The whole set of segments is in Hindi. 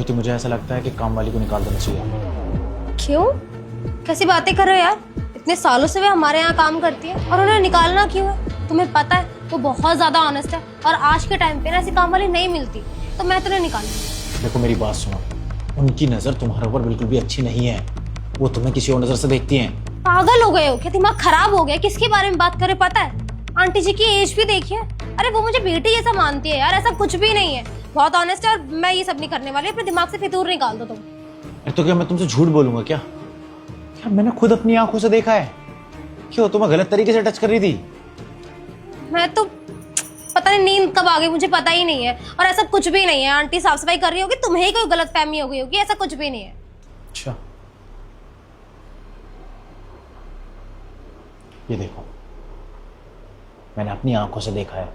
बल्कि मुझे ऐसा लगता है कि काम वाली को निकाल देना चाहिए। क्यों? कैसी बातें कर रहे हो यार? इतने सालों से वे हमारे यहाँ काम करती है और उन्हें निकालना क्यों है? तुम्हें पता है वो बहुत ज्यादा ऑनेस्ट है और आज के टाइम पे ना ऐसी काम वाली नहीं मिलती, तो मैं तुम्हें निकालूंगी। देखो मेरी बात सुनो, उनकी नजर तुम्हारे ऊपर बिल्कुल भी अच्छी नहीं है। वो तुम्हें किसी और नजर से देखती हैं। पागल हो गए हो क्या? दिमाग खराब हो गया? किसके बारे में बात कर रहे पता है? आंटी जी की एज भी देखिए। अरे वो मुझे बेटी जैसा मानती है यार, ऐसा कुछ भी नहीं है। बहुत ऑनेस्ट है और मैं ये सब नहीं करने वाली। अपने दिमाग से फितूर निकाल दो तुम। तो क्या मैं तुमसे झूठ बोलूंगा क्या? क्या मैंने खुद अपनी आंखों से देखा है। क्यों तुम्हें गलत तरीके से टच कर रही थी? मैं तो पता नहीं नींद कब आ गई, मुझे पता ही नहीं है। और ऐसा कुछ भी नहीं है। आंटी साफ सफाई कर रही होगी, तुम्हें ही कोई गलत फहमी हो गई होगी। ऐसा कुछ भी नहीं है। अच्छा, ये देखो मैंने अपनी आंखों से देखा है।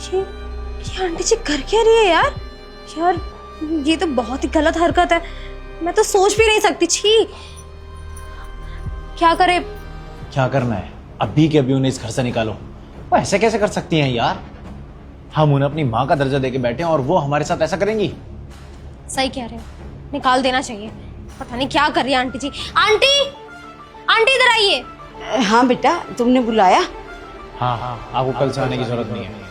ये आंटी जी कर क्या रही है यार? यार ये तो बहुत ही गलत हरकत है। मैं तो सोच भी नहीं सकती। छी, क्या करे? क्या करना है? अभी के अभी उन्हें इस घर से निकालो। वो ऐसे कैसे कर सकती हैं यार? हम उन्हें अपनी माँ का दर्जा देके बैठे हैं और वो हमारे साथ ऐसा करेंगी? सही कह रहे हो, निकाल देना चाहिए। पता नहीं क्या कर रही है आंटी जी। आंटी, आंटी इधर आइए। हाँ बेटा, तुमने बुलाया? हाँ हाँ, आपको कल से आने की जरूरत नहीं है।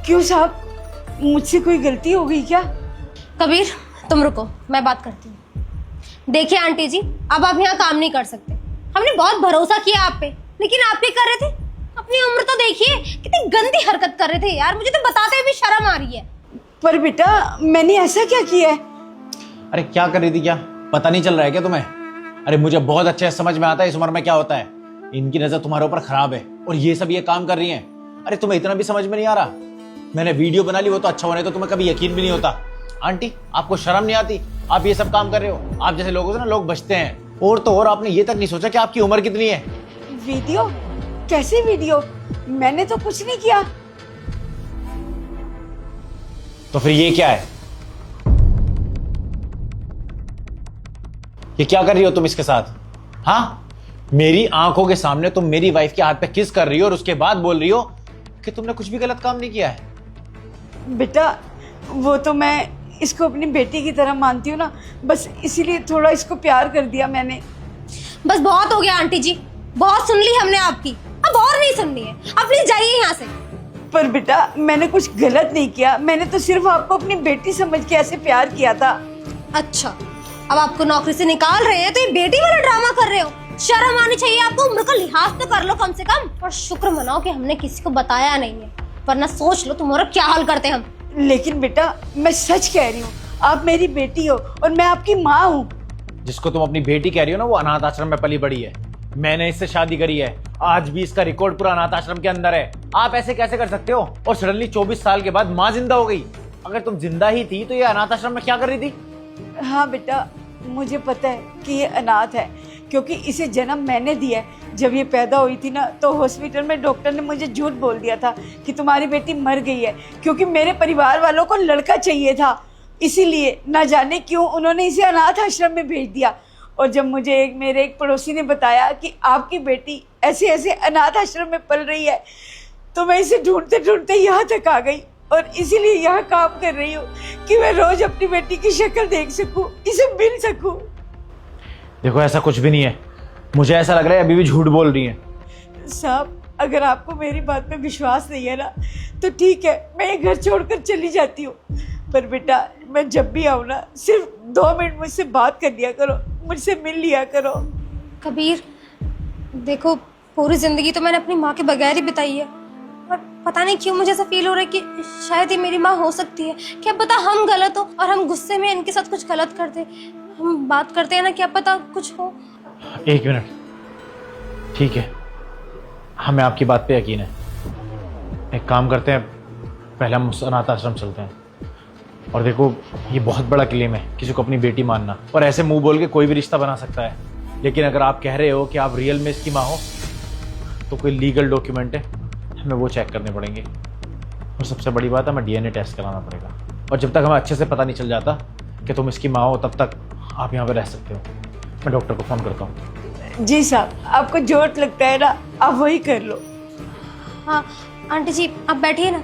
क्यों साहब, मुझसे कोई गलती हो गई क्या? कबीर तुम रुको, मैं बात करती हूँ। देखिए आंटी जी, अब आप यहाँ काम नहीं कर सकते। हमने बहुत भरोसा किया आप पे, लेकिन आप क्या कर रहे थे? अपनी उम्र तो देखिए, कितनी गंदी हरकत कर रहे थे यार। मुझे तो बताते हुए भी शर्म आ रही है। पर बेटा मैंने ऐसा क्या किया है? अरे क्या कर रही थी? क्या पता नहीं चल रहा है क्या तुम्हें? अरे मुझे बहुत अच्छे से समझ में आता है इस उम्र में क्या होता है। इनकी नजर तुम्हारे ऊपर खराब है और ये सब ये काम कर रही हैं। अरे तुम्हें इतना भी समझ में नहीं आ रहा? मैंने वीडियो बना ली, वो तो अच्छा होने तो तुम्हें कभी यकीन भी नहीं होता। आंटी आपको शर्म नहीं आती? आप ये सब काम कर रहे हो। आप जैसे लोगों से ना लोग बचते हैं। और तो और आपने ये तक नहीं सोचा कि आपकी उम्र कितनी है। वीडियो? कैसी वीडियो? मैंने तो कुछ नहीं किया। तो फिर ये क्या है? ये क्या कर रही हो तुम इसके साथ? हाँ, मेरी आंखों के सामने तुम मेरी वाइफ के हाथ पे किस कर रही हो और उसके बाद बोल रही हो कि तुमने कुछ भी गलत काम नहीं किया है। बेटा वो तो मैं इसको अपनी बेटी की तरह मानती हूँ ना, बस इसीलिए थोड़ा इसको प्यार कर दिया मैंने। बस बहुत हो गया आंटी जी, बहुत सुन ली हमने आपकी। अब और नहीं सुननी है। अब प्लीज जाइए यहाँ से। पर बेटा मैंने कुछ गलत नहीं किया। मैंने तो सिर्फ आपको अपनी बेटी समझ के ऐसे प्यार किया था। अच्छा, अब आपको नौकरी से निकाल रहे हैं तो ये बेटी वाला ड्रामा कर रहे हो? शर्म आनी चाहिए आपको। उम्र का लिहाज तो कर लो कम से कम। और शुक्र मनाओ कि हमने किसी को बताया नहीं है, वरना सोच लो तुम्हारा क्या हाल करते हम। लेकिन बेटा मैं सच कह रही हूँ, आप मेरी बेटी हो और मैं आपकी माँ हूँ। जिसको तुम अपनी बेटी कह रही हो ना, वो अनाथ आश्रम में पली बड़ी है। मैंने इससे शादी करी है। आज भी इसका रिकॉर्ड पूरा अनाथ आश्रम के अंदर है। आप ऐसे कैसे कर सकते हो? और सडनली 24 साल के बाद माँ जिंदा हो गई। अगर तुम जिंदा ही थी तो ये अनाथ आश्रम में क्या कर रही थी? हाँ बेटा, मुझे पता है कि ये अनाथ है, क्योंकि इसे जन्म मैंने दिया है। जब ये पैदा हुई थी ना, तो हॉस्पिटल में डॉक्टर ने मुझे झूठ बोल दिया था कि तुम्हारी बेटी मर गई है, क्योंकि मेरे परिवार वालों को लड़का चाहिए था। इसीलिए ना जाने क्यों उन्होंने इसे अनाथ आश्रम में भेज दिया। और जब मुझे मेरे एक पड़ोसी ने बताया कि आपकी बेटी ऐसे ऐसे अनाथ आश्रम में पल रही है, तो मैं इसे ढूंढते ढूंढते यहाँ तक आ गई और इसीलिए यहाँ काम कर रही हूँ कि मैं रोज अपनी बेटी की शक्ल देख सकूँ, इसे मिल सकूँ। देखो ऐसा कुछ भी नहीं है। मुझे ऐसा लग रहा है अभी भी झूठ बोल रही है। साहब अगर आपको मेरी बात पे विश्वास नहीं है ना, तो ठीक है, मैं ये घर छोड़कर चली जाती हूँ। पर बेटा मैं जब भी आऊँ ना, सिर्फ 2 मिनट मुझसे बात कर लिया करो, मुझसे मिल लिया करो। कबीर देखो, पूरी जिंदगी तो मैंने अपनी माँ के बगैर ही बिताई है, और पता नहीं क्यों मुझे ऐसा फील हो रहा है कि शायद ये मेरी माँ हो सकती है। क्या पता हम गलत हो और हम गुस्से में इनके साथ कुछ गलत करते। हम बात करते हैं ना, क्या पता कुछ हो। 1 मिनट, ठीक है, हमें आपकी बात पे यकीन है। एक काम करते हैं, पहले हम उस अनाथ आश्रम चलते हैं। और देखो ये बहुत बड़ा क्लेम है किसी को अपनी बेटी मानना, और ऐसे मुंह बोल के कोई भी रिश्ता बना सकता है। लेकिन अगर आप कह रहे हो कि आप रियल में इसकी माँ हो, तो कोई लीगल डॉक्यूमेंट है, हमें वो चेक करने पड़ेंगे। और सबसे बड़ी बात है, हमें डीएनए टेस्ट कराना पड़ेगा। और जब तक हमें अच्छे से पता नहीं चल जाता कि तुम इसकी माँ हो, तब तक आप यहाँ पर रह सकते हो। मैं डॉक्टर को फ़ोन करता हूँ। जी साहब, आपको चोट लगता है ना, आप वही कर लो। हाँ आंटी जी आप बैठिए ना।